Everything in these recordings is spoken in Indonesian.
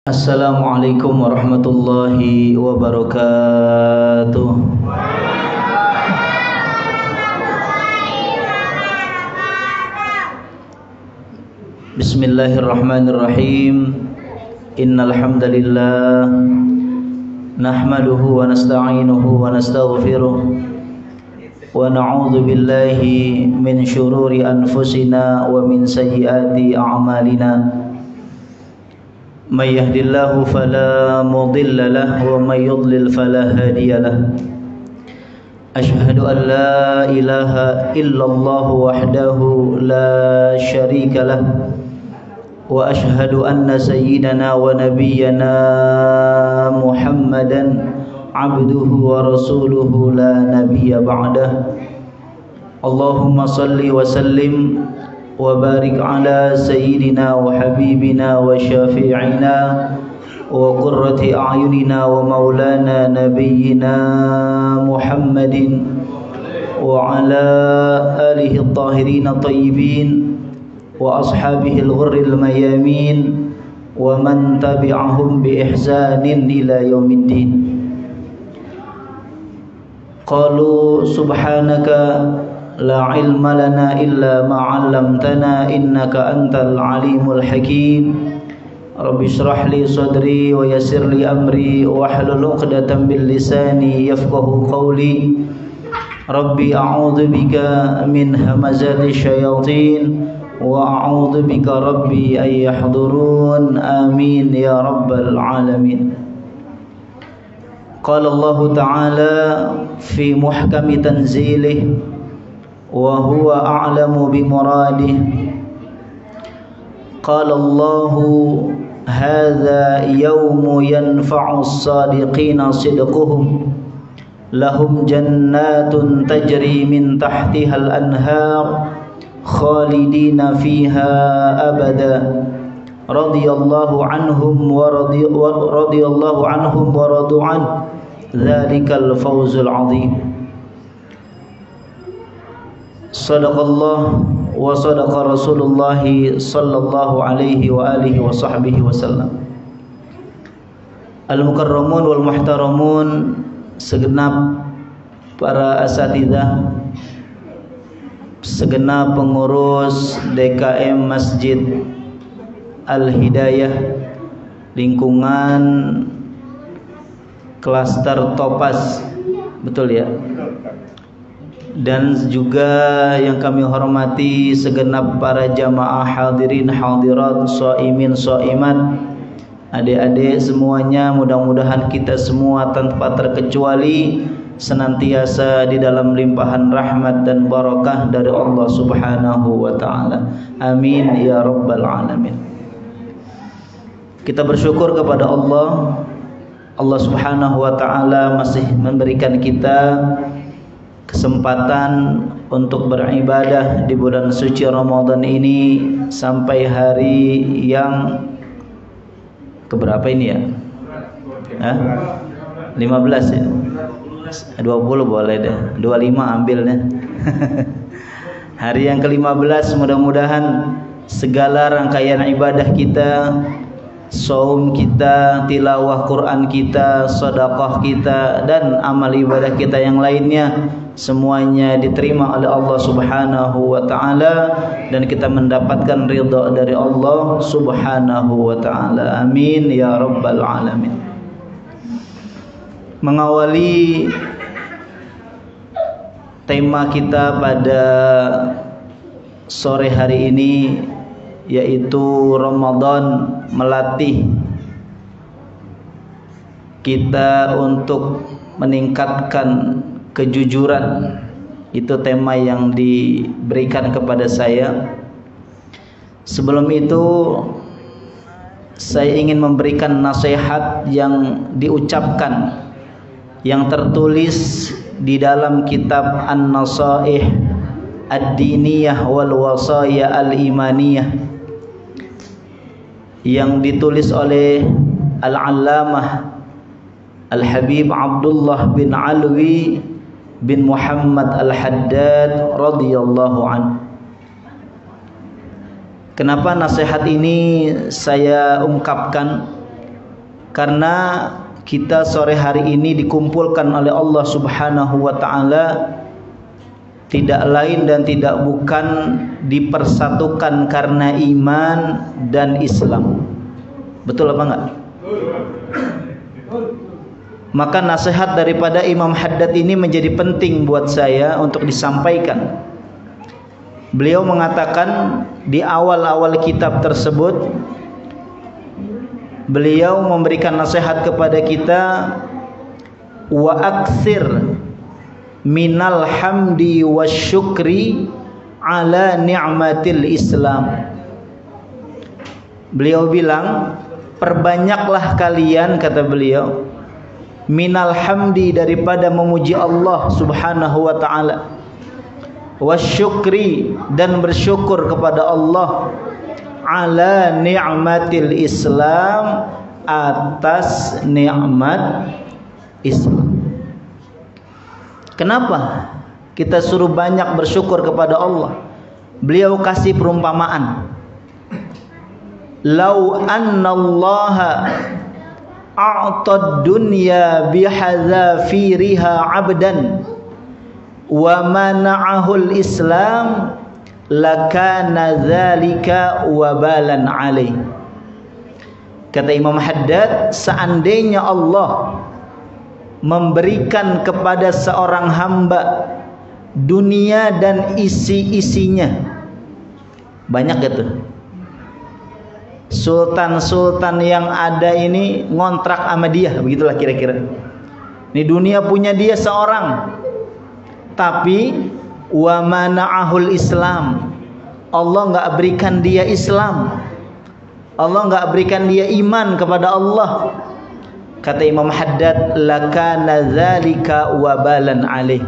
Assalamualaikum warahmatullahi wabarakatuh. Bismillahirrahmanirrahim. Innal hamdalillah nahmaduhu wa nasta'inuhu wa nastaghfiruh wa na'udzu billahi min syururi anfusina wa min sayyiati a'malina. May yahdihillahu fala mudilla lahu wa may yudlil fala hadiya lahu. Asyhadu an la ilaha illallah wahdahu la syarika lahu wa asyhadu anna sayyidana wa nabiyyana Muhammadan abduhu wa rasuluhu la nabiyya ba'dah. Allahumma salli wa sallim wa barik ala sayyidina wa habibina wa syafi'ina wa qurrati a'yunina wa maulana nabiyyina Muhammadin wa ala alihi at-tahirin at-tayyibin wa ashabihi al-ghurril mayamin wa man tabi'ahum bi ihsanin ila yaumiddin. Qalu subhanaka la ilma lana illa ma 'allamtana innaka antal alimul hakim. Rabbi shrah li sadri wa yassir li amri wahlul 'uqdatam min lisani yafqahu qawli. Rabbi a'udzu bika min hamazati syayatin wa a'udzu bika rabbi ay yahdurun. Amin ya rabbal alamin. Qala Allah ta'ala fi muhkami tanzilih wa huwa a'lamu bi muradih. Qala Allahu hadza yawmu yanfa'u as-sadiqina sidquhum lahum jannatun tajri min tahtiha al-anhar khalidina fiha abada radiyallahu anhum wa radiyallahu anhum wa radu an dzalikal fawzul 'adzim. Sadaqallah wa sadaqa Rasulullah sallallahu alaihi wa alihi wa sahbihi wasallam. Al-mukarramun wal muhtaramun, segenap para asatidzah, segenap pengurus DKM Masjid Al-Hidayah lingkungan klaster Topas, betul ya? Dan juga yang kami hormati segenap para jamaah hadirin hadirat, shaimin shaimat, adik-adik semuanya, mudah-mudahan kita semua tanpa terkecuali senantiasa di dalam limpahan rahmat dan barakah dari Allah Subhanahu wa taala. Amin ya rabbal alamin. Kita bersyukur kepada Allah. Allah Subhanahu wa taala masih memberikan kita kesempatan untuk beribadah di bulan suci Ramadan ini sampai hari yang keberapa ini ya? 15 ya? 20 boleh deh, 25 ambilnya. Hari yang ke-15, mudah-mudahan segala rangkaian ibadah kita, saum kita, tilawah Quran kita, sedekah kita, dan amal ibadah kita yang lainnya semuanya diterima oleh Allah Subhanahu wa taala dan kita mendapatkan ridha dari Allah Subhanahu wa taala. Amin ya rabbal alamin. Mengawali tema kita pada sore hari ini, yaitu Ramadan melatih kita untuk meningkatkan kejujuran. Itu tema yang diberikan kepada saya. Sebelum itu saya ingin memberikan nasihat yang diucapkan, yang tertulis di dalam kitab An-Nasaih Ad-Diniyah wal Wasaya Al-Imaniyah yang ditulis oleh Al-Allamah Al-Habib Abdullah bin Alwi bin Muhammad Al-Haddad radhiyallahu anhu. Kenapa nasihat ini saya ungkapkan? karena kita sore hari ini dikumpulkan oleh Allah Subhanahu wa taala tidak lain dan tidak bukan dipersatukan karena iman dan Islam. Betul apa enggak? Maka nasihat daripada Imam Haddad ini menjadi penting buat saya untuk disampaikan. Beliau mengatakan di awal-awal kitab tersebut, beliau memberikan nasihat kepada kita, wa aktsir minal hamdi wasyukri ala ni'matil Islam. Beliau bilang, perbanyaklah kalian, kata beliau, minal hamdi, daripada memuji Allah Subhanahu wa taala, wasyukri, dan bersyukur kepada Allah, ala ni'matil Islam, atas nikmat Islam. Kenapa kita suruh banyak bersyukur kepada Allah? Beliau kasih perumpamaan, lau annallaha a'tad dunya bihadzafiriha 'abdan wa mana'ahul Islam lakana dzalika wabalan alaih. Kata Imam Haddad, seandainya Allah memberikan kepada seorang hamba dunia dan isi-isinya, banyak gitu. Sultan-sultan yang ada ini ngontrak sama dia, begitulah kira-kira. Ini dunia punya dia seorang, tapi wa mana'ahul Islam, Allah enggak berikan dia Islam, Allah enggak berikan dia iman kepada Allah. Kata Imam Haddad, lakana dzalika wabalan alaih,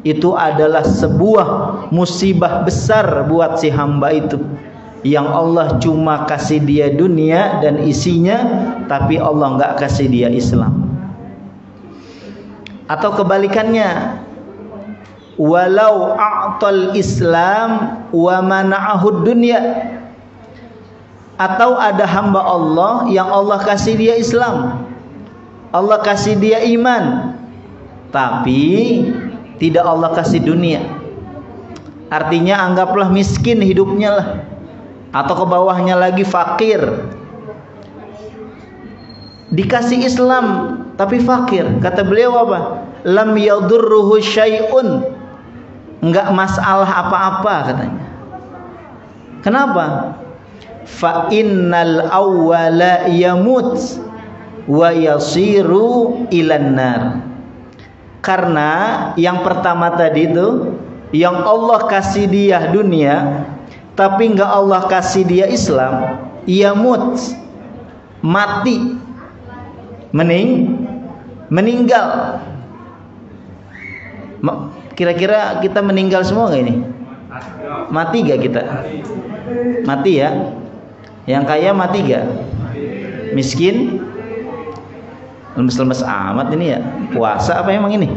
itu adalah sebuah musibah besar buat si hamba itu, yang Allah cuma kasih dia dunia dan isinya, tapi Allah enggak kasih dia Islam. Atau kebalikannya, walau a'tal Islam wa mana'ahud dunya, atau ada hamba Allah yang Allah kasih dia Islam, Allah kasih dia iman, tapi tidak Allah kasih dunia. Artinya anggaplah miskin hidupnya lah, atau ke bawahnya lagi fakir. Dikasih Islam tapi fakir, kata beliau apa? Lam yadurruhu syai'un, enggak masalah apa-apa katanya. Kenapa? Fa innal awwala yamut wa yasiru ilan nar. Karena yang pertama tadi itu, yang Allah kasih dia dunia tapi enggak Allah kasih dia Islam, yamut, mati, meninggal. Kira-kira kita meninggal semua gak ini? Mati gak kita? Mati ya. Yang kaya mati gak? Miskin? Lemes-lemes amat ini ya. Puasa apa emang ini?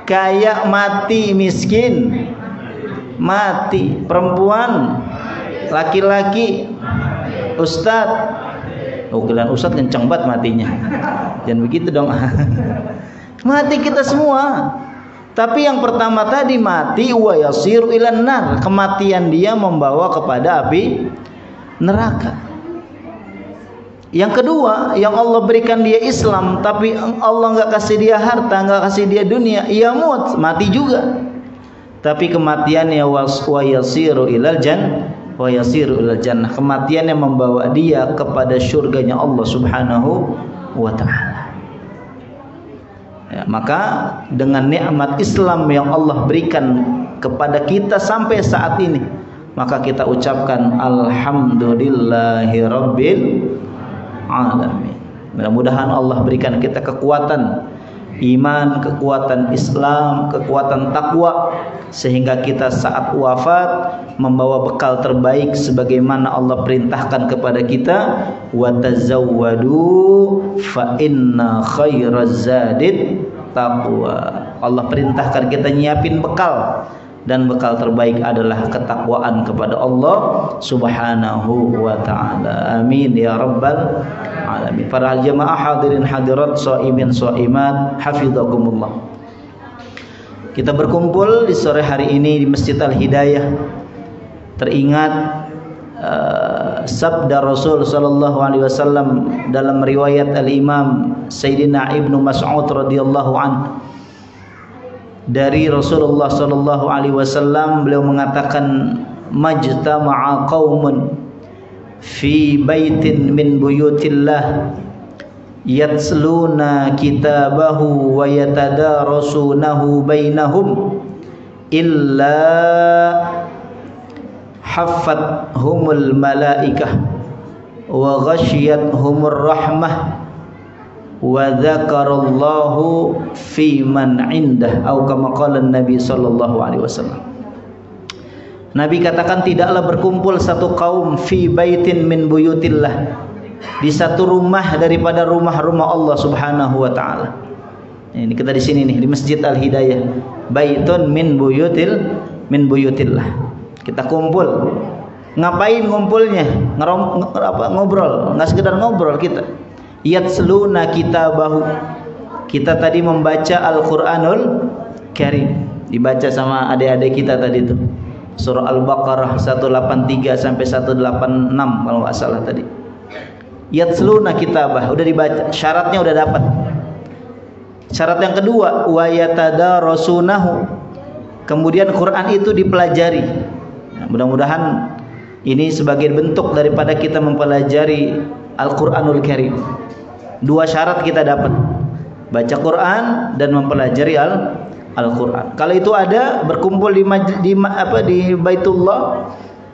Kaya mati, miskin mati, perempuan, laki-laki, ustadz. Oh, kalian ustadz kenceng banget matinya. Jangan begitu dong. Mati kita semua. Tapi yang pertama tadi mati, wa yasiru ilan nar, kematian dia membawa kepada api neraka. Yang kedua, yang Allah berikan dia Islam tapi Allah enggak kasih dia harta, enggak kasih dia dunia, yamut, mati juga. Tapi kematiannya wa yasiru ilal jannah, kematian yang membawa dia kepada surganya Allah Subhanahu wa taala. Ya, maka dengan nikmat Islam yang Allah berikan kepada kita sampai saat ini, maka kita ucapkan alhamdulillahirabbil alamin. Mudah-mudahan Allah berikan kita kekuatan iman, kekuatan Islam, kekuatan takwa, sehingga kita saat wafat membawa bekal terbaik sebagaimana Allah perintahkan kepada kita, wa tazawwadu fa inna khairaz zadit taqwa. Allah perintahkan kita nyiapin bekal, dan bekal terbaik adalah ketakwaan kepada Allah Subhanahu wa taala. Amin ya rabbal alamin. Para jemaah hadirin hadirat, shaimin shaimat, hafizakumullah. Kita berkumpul di sore hari ini di Masjid Al-Hidayah, teringat sabda Rasul sallallahu alaihi wasallam dalam riwayat Al-Imam Sayyidina Ibnu Mas'ud radhiyallahu anhu. Dari Rasulullah sallallahu alaihi wasallam, beliau mengatakan, majtama'a qaumun fi baitin min buyutillah yatsluna kitabahu wa yatadarasunahu bainahum illa haffathumul malaikah wa ghasyiyatuhumur rahmah wa dzakarallahu fi man indah, atau kama qala Nabi sallallahu alaihi wasallam. Nabi katakan, tidaklah berkumpul satu kaum fi baitin min buyutillah, di satu rumah daripada rumah-rumah Allah Subhanahu wa taala. Ini kita di sini nih di Masjid Al-Hidayah, baitun min buyutillah. Kita kumpul. Ngapain ngumpulnya? Ngobrol, enggak sekedar ngobrol kita. Yatsluna kitabahu. Kita tadi membaca Al-Qur'anul Karim, dibaca sama adik-adik kita tadi itu. Surah Al-Baqarah 183 sampai 186 kalau enggak salah tadi. Yatsluna kitabah, udah dibaca, syaratnya udah dapat. Syarat yang kedua, wa yatadarasunahu. Kemudian Quran itu dipelajari. Nah, mudah-mudahan ini sebagai bentuk daripada kita mempelajari Al-Qur'anul Karim. Dua syarat kita dapat, baca Quran dan mempelajari Al-Quran. Kalau itu ada, berkumpul di Baitullah,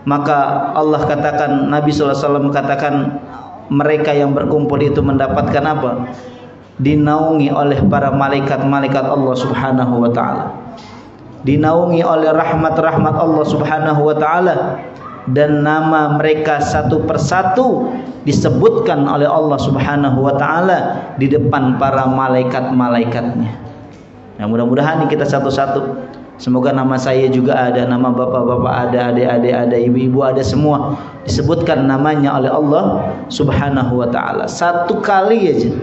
maka Allah katakan, Nabi SAW katakan, mereka yang berkumpul itu mendapatkan apa? Dinaungi oleh para malaikat-malaikat Allah Subhanahu wa taala. Dinaungi oleh rahmat-rahmat Allah Subhanahu wa taala, dan nama mereka satu persatu disebutkan oleh Allah Subhanahu wa taala di depan para malaikat-malaikatnya. Nah, mudah-mudahan kita satu-satu, semoga nama saya juga ada, nama bapak-bapak ada, adik-adik ada, ibu-ibu ada, semua disebutkan namanya oleh Allah Subhanahu wa taala. Satu kali aja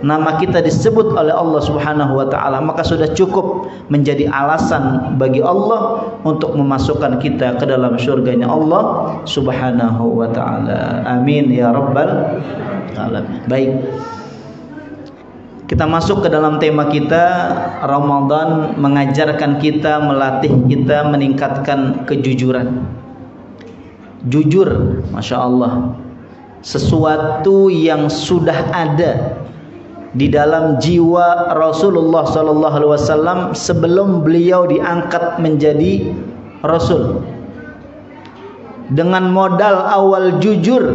nama kita disebut oleh Allah Subhanahu wa taala, maka sudah cukup menjadi alasan bagi Allah untuk memasukkan kita ke dalam syurganya Allah Subhanahu wa taala. Amin ya rabbal alamin. Baik, kita masuk ke dalam tema kita. Ramadan mengajarkan kita, melatih kita meningkatkan kejujuran. Jujur, Masya Allah, sesuatu yang sudah ada di dalam jiwa Rasulullah sallallahu alaihi wasallam sebelum beliau diangkat menjadi rasul. Dengan modal awal jujur,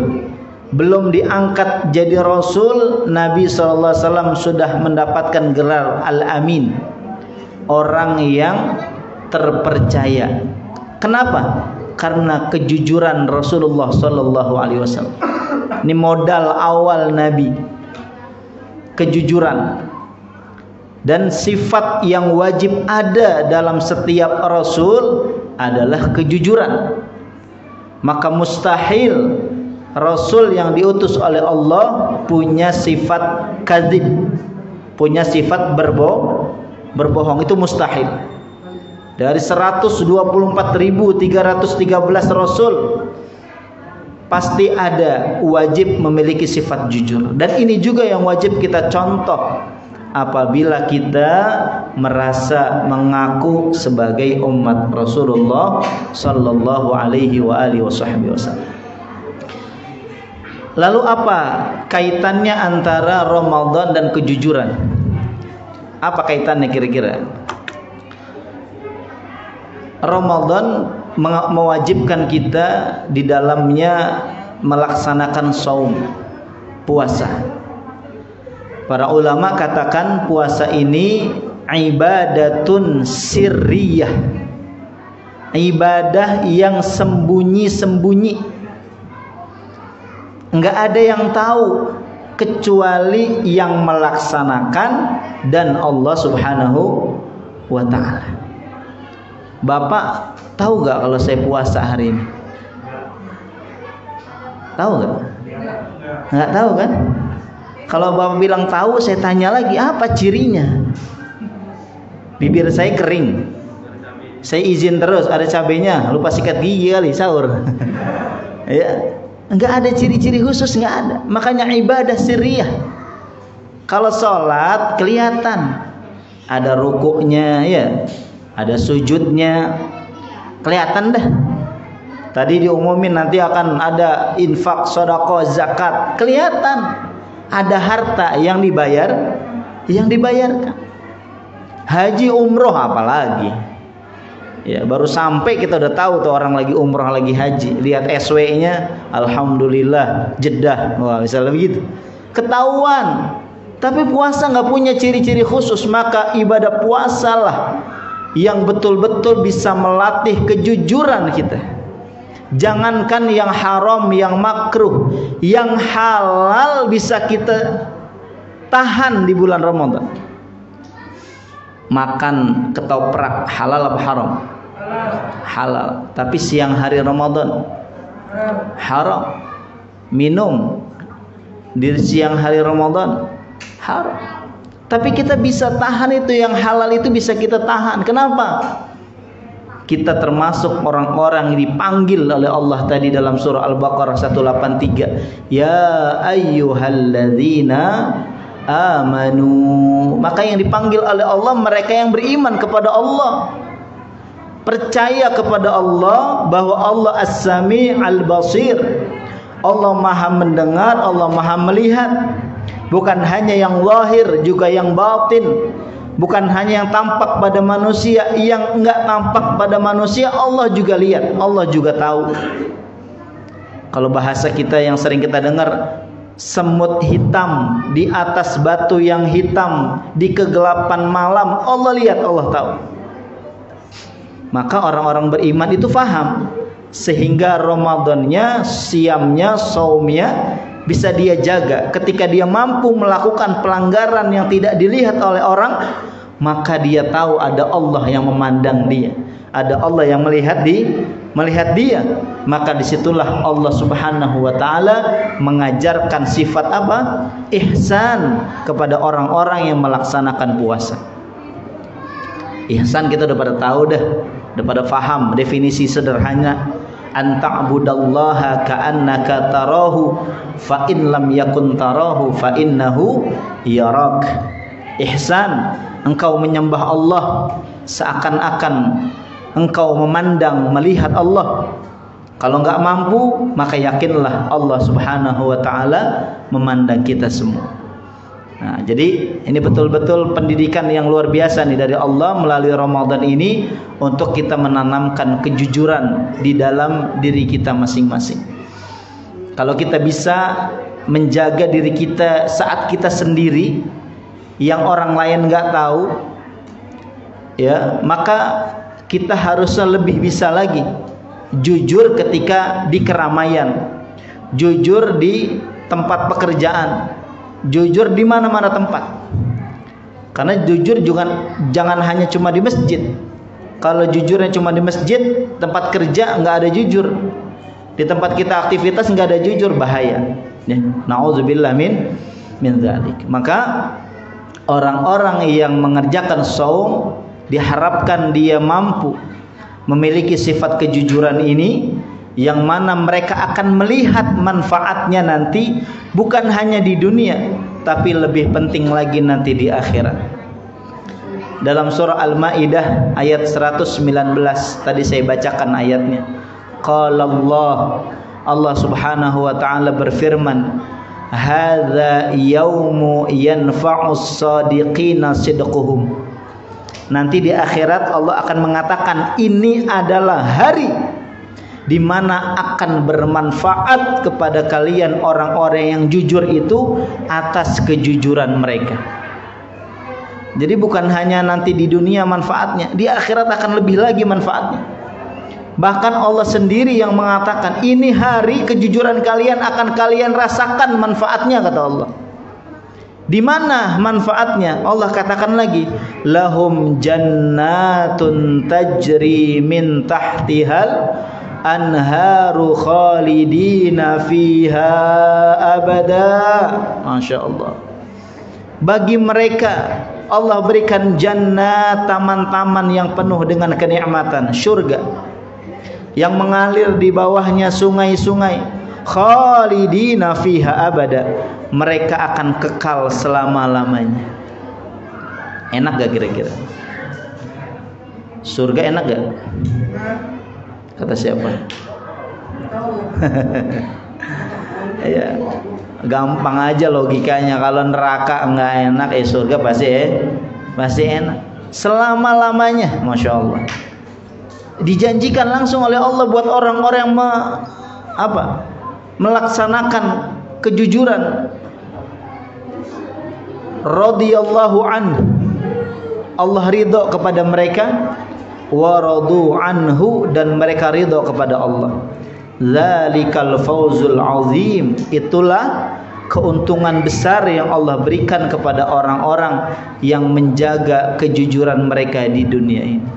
belum diangkat jadi rasul, Nabi sallallahu alaihi wasallam sudah mendapatkan gelar Al-Amin, orang yang terpercaya. Kenapa? Karena kejujuran Rasulullah sallallahu alaihi wasallam. Ini modal awal Nabi, kejujuran. Dan sifat yang wajib ada dalam setiap rasul adalah kejujuran. Maka mustahil rasul yang diutus oleh Allah punya sifat kadzib, punya sifat berbohong. Itu mustahil. Dari 124.313 rasul, pasti ada wajib memiliki sifat jujur. Dan ini juga yang wajib kita contoh apabila kita merasa mengaku sebagai umat Rasulullah sallallahu alaihi wa alihi wasallam. Lalu apa kaitannya antara Ramadan dan kejujuran? Apa kaitannya kira-kira? Ramadan mewajibkan kita di dalamnya melaksanakan saum, puasa. Para ulama katakan puasa ini ibadatun sirriyah, ibadah yang sembunyi-sembunyi, enggak ada yang tahu kecuali yang melaksanakan dan Allah Subhanahu wa ta'ala. Bapak tahu gak kalau saya puasa hari ini? Tahu gak? Nggak tahu kan? Kalau bapak bilang tahu, saya tanya lagi, apa cirinya? Bibir saya kering, saya izin terus, ada cabenya, lupa sikat gigi kali sahur. Ya, nggak ada ciri-ciri khusus, nggak ada. Makanya ibadah sirriyah. Kalau sholat kelihatan, ada rukuknya, ya, ada sujudnya, kelihatan dah. Tadi diumumin nanti akan ada infak, sedekah, zakat, kelihatan. Ada harta yang dibayar, yang dibayarkan. Haji umroh apalagi. Ya, baru sampai kita udah tahu tuh orang lagi umroh, lagi haji. Lihat SW-nya, alhamdulillah, Jeddah, wah, misalnya begitu. Ketahuan. Tapi puasa nggak punya ciri-ciri khusus, maka ibadah puasalah yang betul-betul bisa melatih kejujuran kita. Jangankan yang haram, yang makruh, yang halal bisa kita tahan di bulan Ramadan. Makan ketoprak halal apa haram? Halal. Tapi siang hari Ramadan haram. Minum di siang hari Ramadan haram. Tapi kita bisa tahan itu, yang halal itu bisa kita tahan. Kenapa? Kita termasuk orang-orang yang dipanggil oleh Allah tadi dalam surah Al-Baqarah 183. Ya ayyuhalladzina amanu. Maka yang dipanggil oleh Allah mereka yang beriman kepada Allah, percaya kepada Allah bahwa Allah As-Sami' Al-Basir. Allah Maha mendengar, Allah Maha melihat. Bukan hanya yang lahir, juga yang batin. Bukan hanya yang tampak pada manusia, yang enggak tampak pada manusia Allah juga lihat, Allah juga tahu. Kalau bahasa kita yang sering kita dengar, semut hitam di atas batu yang hitam di kegelapan malam, Allah lihat, Allah tahu. Maka orang-orang beriman itu faham, sehingga Ramadannya, siamnya, saumnya bisa dia jaga. Ketika dia mampu melakukan pelanggaran yang tidak dilihat oleh orang, maka dia tahu ada Allah yang memandang dia, ada Allah yang melihat dia. Maka disitulah Allah Subhanahu wa ta'ala mengajarkan sifat apa? Ihsan kepada orang-orang yang melaksanakan puasa. Ihsan kita udah pada tahu dah, udah pada faham definisi sederhana. Anta'budallaha ka'annaka tarahu fa in lam yakun tarahu fa innahu yarak. Ihsan, engkau menyembah Allah seakan-akan engkau memandang, melihat Allah. Kalau enggak mampu, maka yakinlah Allah Subhanahu wa ta'ala memandang kita semua. Nah, jadi ini betul-betul pendidikan yang luar biasa nih dari Allah melalui Ramadan ini, untuk kita menanamkan kejujuran di dalam diri kita masing-masing. Kalau kita bisa menjaga diri kita saat kita sendiri, yang orang lain nggak tahu, ya, maka kita harusnya lebih bisa lagi jujur ketika di keramaian, jujur di tempat pekerjaan, jujur di mana-mana tempat. Karena jujur juga jangan hanya cuma di masjid. Kalau jujurnya cuma di masjid, tempat kerja nggak ada jujur, di tempat kita aktivitas nggak ada jujur, bahaya. Ya, nauzubillah min dzalik. Maka orang-orang yang mengerjakan saum diharapkan dia mampu memiliki sifat kejujuran ini, yang mana mereka akan melihat manfaatnya nanti, bukan hanya di dunia, tapi lebih penting lagi nanti di akhirat. Dalam surah Al-Maidah ayat 119 tadi saya bacakan ayatnya. Qala Allah Subhanahu wa ta'ala berfirman, hadza yaumu yanfa'us shadiqina sidquhum. Nanti di akhirat Allah akan mengatakan, ini adalah hari di mana akan bermanfaat kepada kalian orang-orang yang jujur itu atas kejujuran mereka. Jadi bukan hanya nanti di dunia manfaatnya, di akhirat akan lebih lagi manfaatnya. Bahkan Allah sendiri yang mengatakan, ini hari kejujuran kalian akan kalian rasakan manfaatnya, kata Allah. Di mana manfaatnya? Allah katakan lagi, lahum jannatun tajri min tahtihal anharu khalidina fiha abada. Masya Allah. Bagi mereka Allah berikan jannah, taman-taman yang penuh dengan kenikmatan, surga yang mengalir di bawahnya sungai-sungai, khalidina fiha abada, mereka akan kekal selama-lamanya. Enak gak kira-kira? Surga enak gak? Kata siapa? Ya, gampang aja logikanya. Kalau neraka nggak enak, surga pasti enak selama-lamanya. Masya Allah. Dijanjikan langsung oleh Allah buat orang-orang yang melaksanakan kejujuran. Radhiyallahu anhu, Allah ridho kepada mereka, wa radu anhu, dan mereka ridho kepada Allah. Dzalikal fawzul azim, itulah keuntungan besar yang Allah berikan kepada orang-orang yang menjaga kejujuran mereka di dunia ini.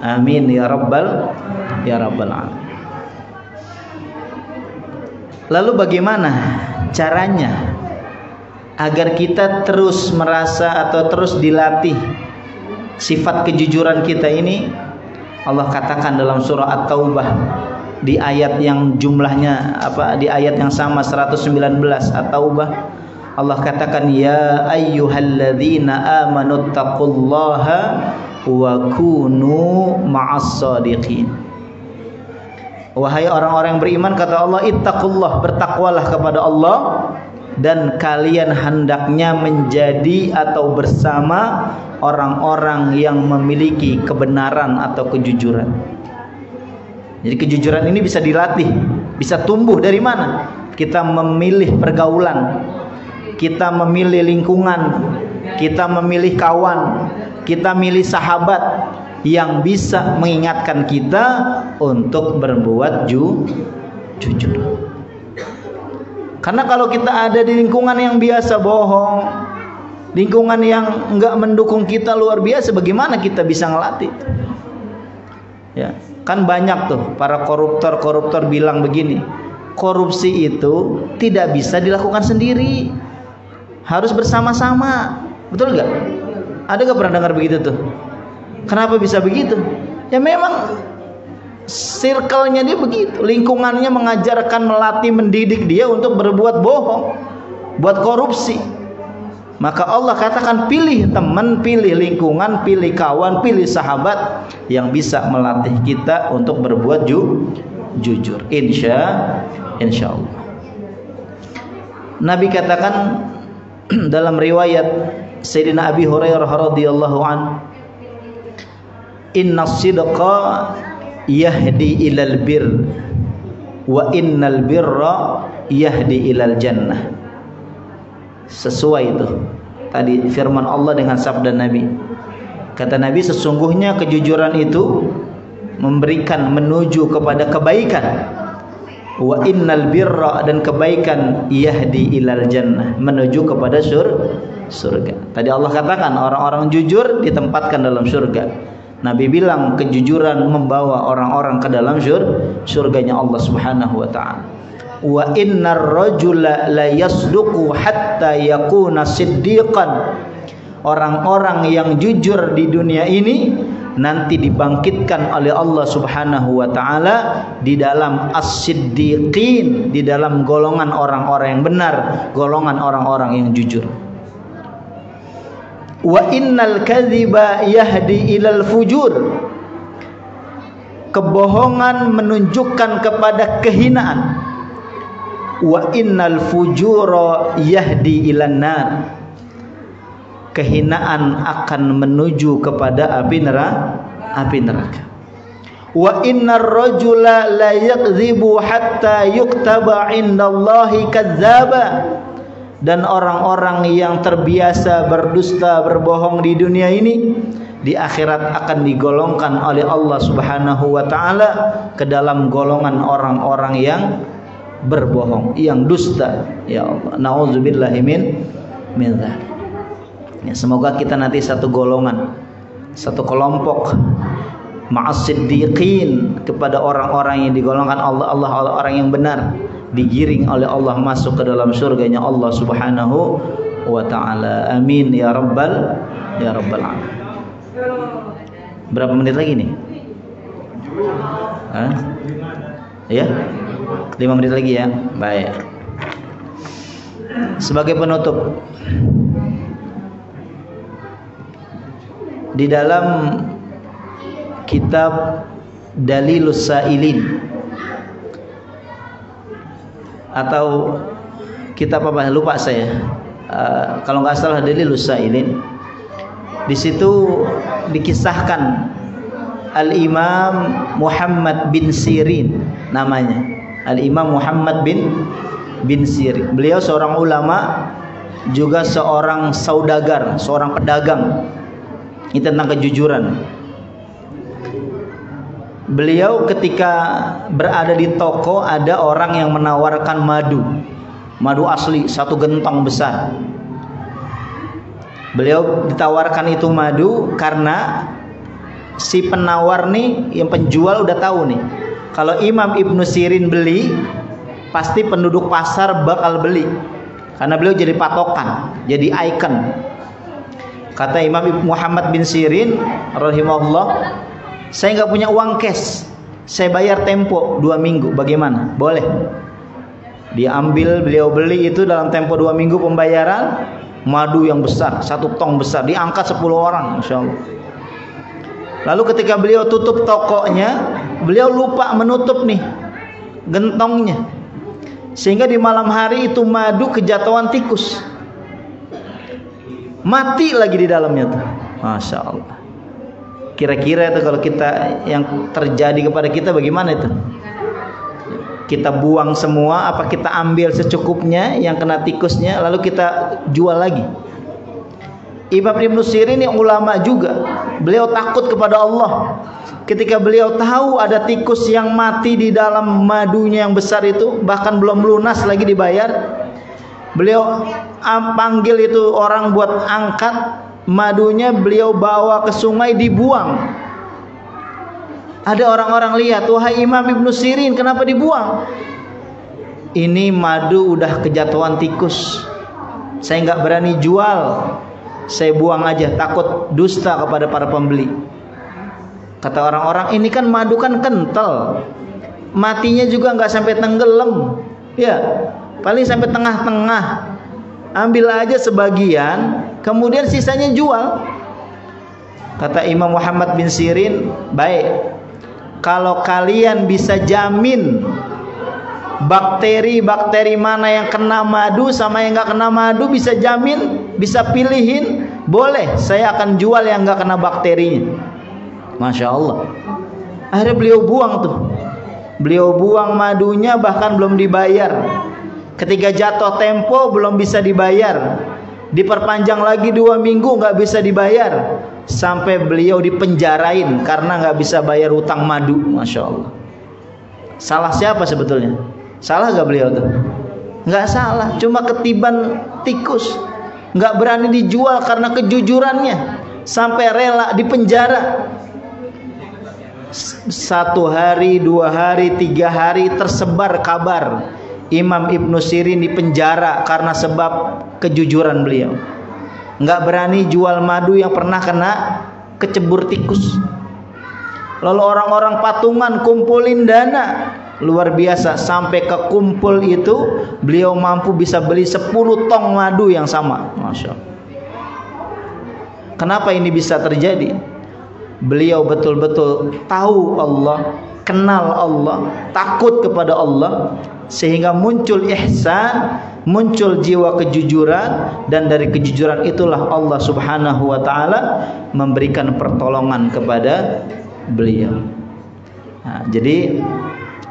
Amin ya rabbal alamin. Lalu bagaimana caranya agar kita terus merasa atau terus dilatih sifat kejujuran kita ini? Allah katakan dalam surah At-Taubah di ayat yang jumlahnya di ayat yang sama 119 At-Taubah, Allah katakan, ya ayyuhalladzina amanu taqullaha wa kunu ma'as shadiqin. Wahai orang-orang yang beriman, kata Allah, ittaqullah, bertakwalah kepada Allah, dan kalian hendaknya menjadi atau bersama orang-orang yang memiliki kebenaran atau kejujuran. Jadi kejujuran ini bisa dilatih, bisa tumbuh dari mana? Kita memilih pergaulan, kita memilih lingkungan, kita memilih kawan, kita milih sahabat yang bisa mengingatkan kita untuk berbuat jujur. Karena kalau kita ada di lingkungan yang biasa bohong, lingkungan yang enggak mendukung kita luar biasa, bagaimana kita bisa ngelatih? Ya, kan banyak tuh para koruptor bilang begini, korupsi itu tidak bisa dilakukan sendiri, harus bersama-sama. Betul nggak? Ada nggak pernah dengar begitu tuh? Kenapa bisa begitu? Ya memang circle-nya dia begitu, lingkungannya mengajarkan, melatih, mendidik dia untuk berbuat bohong, buat korupsi. Maka Allah katakan, pilih teman, pilih lingkungan, pilih kawan, pilih sahabat yang bisa melatih kita untuk berbuat jujur. Insya Allah. Nabi katakan dalam riwayat Sayyidina Abi Hurairah radhiyallahu anhu, innas sidqa yahdi ilal bir wa innal birra yahdi ilal jannah. Sesuai itu tadi firman Allah dengan sabda Nabi. Kata Nabi, sesungguhnya kejujuran itu memberikan menuju kepada kebaikan. Wa innal birra, dan kebaikan yahdi ilal jannah, menuju kepada surga. Tadi Allah katakan orang-orang jujur ditempatkan dalam surga. Nabi bilang kejujuran membawa orang-orang ke dalam surganya Allah Subhanahu wa taala. Wa innar rajula la yasduqu hatta yakuna siddiqan. Orang-orang yang jujur di dunia ini nanti dibangkitkan oleh Allah Subhanahu wa taala di dalam as-siddiqin, di dalam golongan orang-orang yang benar, golongan orang-orang yang jujur. Wa innal kadhiba yahdi ilal fujur. Kebohongan menunjukkan kepada kehinaan. Wa innal fujura yahdi ilan nar. Kehinaan akan menuju kepada api neraka. Wa innar rajula la yakdzibu hatta yuktaba indallahi kadzdzaba. Dan orang-orang yang terbiasa berdusta, berbohong di dunia ini, di akhirat akan digolongkan oleh Allah Subhanahu wa taala ke dalam golongan orang-orang yang berbohong, yang dusta. Ya Allah, nauzubillahi min dzalik. Ya, semoga kita nanti satu golongan, satu kelompok ma'as siddiqin, kepada orang-orang yang digolongkan Allah orang yang benar, digiring oleh Allah masuk ke dalam surganya Allah Subhanahu wa taala. Amin ya rabbal alamin. Berapa menit lagi nih? Hah? Ya? 5 menit lagi ya. Baik. Sebagai penutup, di dalam kitab Dalilus Sailin atau kitab apa lupa saya, kalau nggak salah Dalilus Sailin, di situ dikisahkan Al-Imam Muhammad bin Sirin, namanya Al-Imam Muhammad bin Sirin. Beliau seorang ulama, juga seorang saudagar, seorang pedagang. Ini tentang kejujuran. Beliau ketika berada di toko, ada orang yang menawarkan madu asli, 1 gentong besar. Beliau ditawarkan itu madu karena si penawar nih, yang penjual udah tahu nih, kalau Imam Ibnu Sirin beli, pasti penduduk pasar bakal beli, karena beliau jadi patokan, jadi ikon. Kata Imam Muhammad bin Sirin rahimahullah, saya nggak punya uang cash, saya bayar tempo 2 minggu, bagaimana? Boleh. Dia ambil, beliau beli itu dalam tempo 2 minggu pembayaran, madu yang besar, 1 tong besar, diangkat 10 orang, Masya Allah. Lalu ketika beliau tutup tokonya, beliau lupa menutup nih gentongnya, sehingga di malam hari itu madu kejatuhan tikus, mati lagi di dalamnya tuh. Masya Allah. Kira-kira itu kalau kita, yang terjadi kepada kita bagaimana itu? Kita buang semua, apa kita ambil secukupnya yang kena tikusnya, lalu kita jual lagi? Imam Ibnu Sirin ini ulama juga, beliau takut kepada Allah. Ketika beliau tahu ada tikus yang mati di dalam madunya yang besar itu, bahkan belum lunas lagi dibayar, beliau panggil itu orang buat angkat madunya, beliau bawa ke sungai, dibuang. Ada orang-orang lihat, wahai Imam Ibnu Sirin, kenapa dibuang? Ini madu udah kejatuhan tikus, saya nggak berani jual, saya buang aja, takut dusta kepada para pembeli. Kata orang-orang, ini kan madu kan kental, matinya juga nggak sampai tenggelam, ya paling sampai tengah-tengah. Ambil aja sebagian, kemudian sisanya jual. Kata Imam Muhammad bin Sirin, baik, kalau kalian bisa jamin bakteri-bakteri mana yang kena madu sama yang nggak kena madu, bisa jamin, bisa pilihin, boleh, saya akan jual yang nggak kena bakterinya. Masya Allah. Akhirnya beliau buang tuh, beliau buang madunya, bahkan belum dibayar. Ketika jatuh tempo belum bisa dibayar, diperpanjang lagi 2 minggu nggak bisa dibayar, sampai beliau dipenjarain karena nggak bisa bayar utang madu. Masya Allah. Salah siapa sebetulnya? Salah nggak beliau tuh? Nggak salah, cuma ketiban tikus, nggak berani dijual karena kejujurannya, sampai rela dipenjara. 1 hari, 2 hari, 3 hari tersebar kabar Imam Ibnu Sirin dipenjara karena sebab kejujuran beliau. Nggak berani jual madu yang pernah kena kecebur tikus. Lalu orang-orang patungan kumpulin dana luar biasa, sampai ke kumpul itu beliau mampu bisa beli 10 tong madu yang sama. Masya Allah. Kenapa ini bisa terjadi? Beliau betul-betul tahu Allah, kenal Allah, takut kepada Allah, sehingga muncul ihsan, muncul jiwa kejujuran, dan dari kejujuran itulah Allah Subhanahu wa taala memberikan pertolongan kepada beliau. Nah, jadi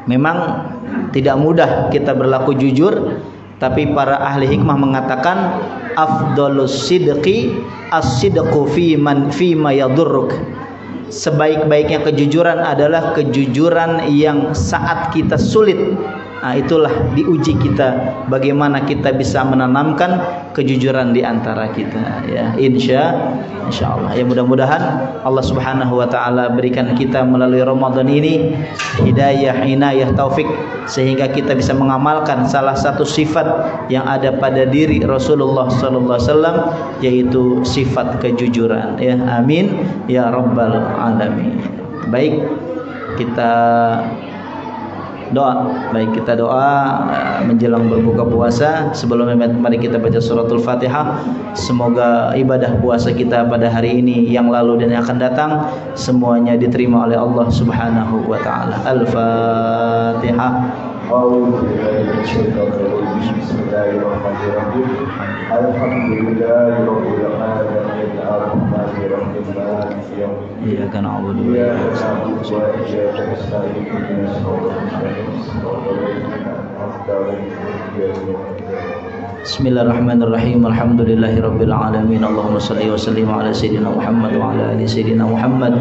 memang tidak mudah kita berlaku jujur, tapi para ahli hikmah mengatakan afdhalus sidqi as-sidqu fi ma yadurruk. Sebaik-baiknya kejujuran adalah kejujuran yang saat kita sulit itulah diuji kita bagaimana kita bisa menanamkan kejujuran di antara kita ya. Insyaallah ya, mudah-mudahan Allah Subhanahu wa taala berikan kita melalui Ramadan ini hidayah, inayah, taufik sehingga kita bisa mengamalkan salah satu sifat yang ada pada diri Rasulullah sallallahu alaihi wasallam, yaitu sifat kejujuran ya. Amin ya rabbal alamin. Baik, kita doa. Kita doa menjelang berbuka puasa. Sebelumnya mari kita baca suratul Fatihah. Semoga ibadah puasa kita pada hari ini, yang lalu dan yang akan datang, semuanya diterima oleh Allah Subhanahu wa taala. Al-Fatihah. Bismillahirrahmanirrahim. Alhamdulillahirabbil alamin. Arrahmanirrahim. Maliki yaumiddin. Iyyaka na'budu wa iyyaka nasta'in. Bismillahirrahmanirrahim. Alhamdulillahirabbil alamin. Allahumma shalli wa sallim ala sayyidina Muhammad wa ala ali sayyidina Muhammad.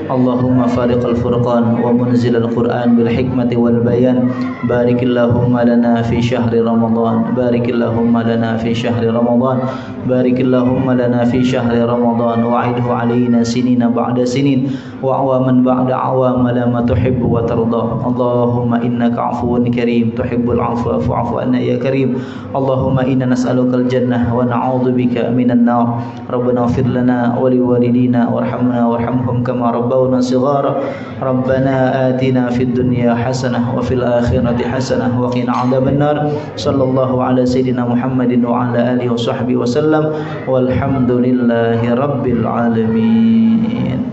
Allahumma fariqal furqan wa munzilal Qur'an bil hikmati wal bayan. Barikillahumma lana fi syahri Ramadan. Barikillahumma lana fi syahri Ramadan. Barikillahumma lana fi syahri Ramadan wa'idhu alaina sinina ba'da sinin wa awaman ba'da awam lama tuhibbu wa tarda. Allahumma innaka 'afuwun karim tuhibbul 'afwa fa'fu anna ya karim. Allahumma inna nas'alukal jannah wa na'udzubika minan nar. Rabbana ighfir lana wa liwalidina warhamna warhamhum kama rabbawna shighara. Rabbana atina fid dunya hasanah wa fil akhirati hasanah wa qina 'adzaban nar. Sallallahu ala sayyidina Muhammadin wa ala alihi wa sahbihi wasallam. Walhamdulillahi rabbil alamin.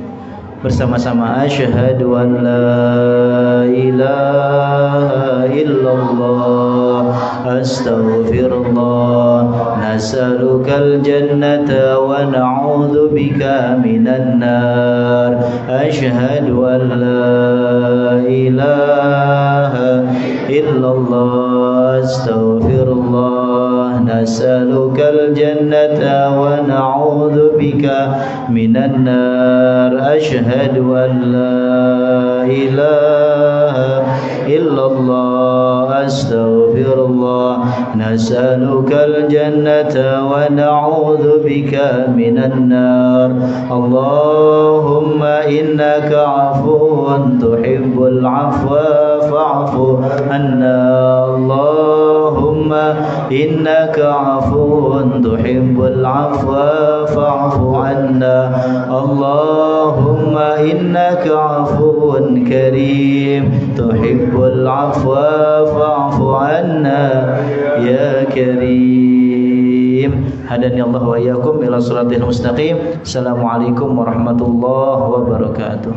Bersama-sama asyhadu an la ilaha illallah astaghfirullah nas'alukal jannata wa na'udzu bika minan nar. Asyhadu an la ilaha illallah astaghfirullah nas'alukal jannata wa na'udzu bika minan nar. Asyhadu an la ilaha illallah astaghfirullah nas'alukal jannata wa na'udzu bika minan nar. Allahumma innaka 'afuwun tuhibbul 'afwa fa'fu anna. Allahumma innaka 'afuwun tuhibbul 'afwa fa'fu anna. Allahumma innaka 'afuwun karim tuhibbul 'afwa fa'fu anna ya karim. Hadani Allah wa iyyakum ila shiratal mustaqim. Assalamualaikum warahmatullahi wabarakatuh.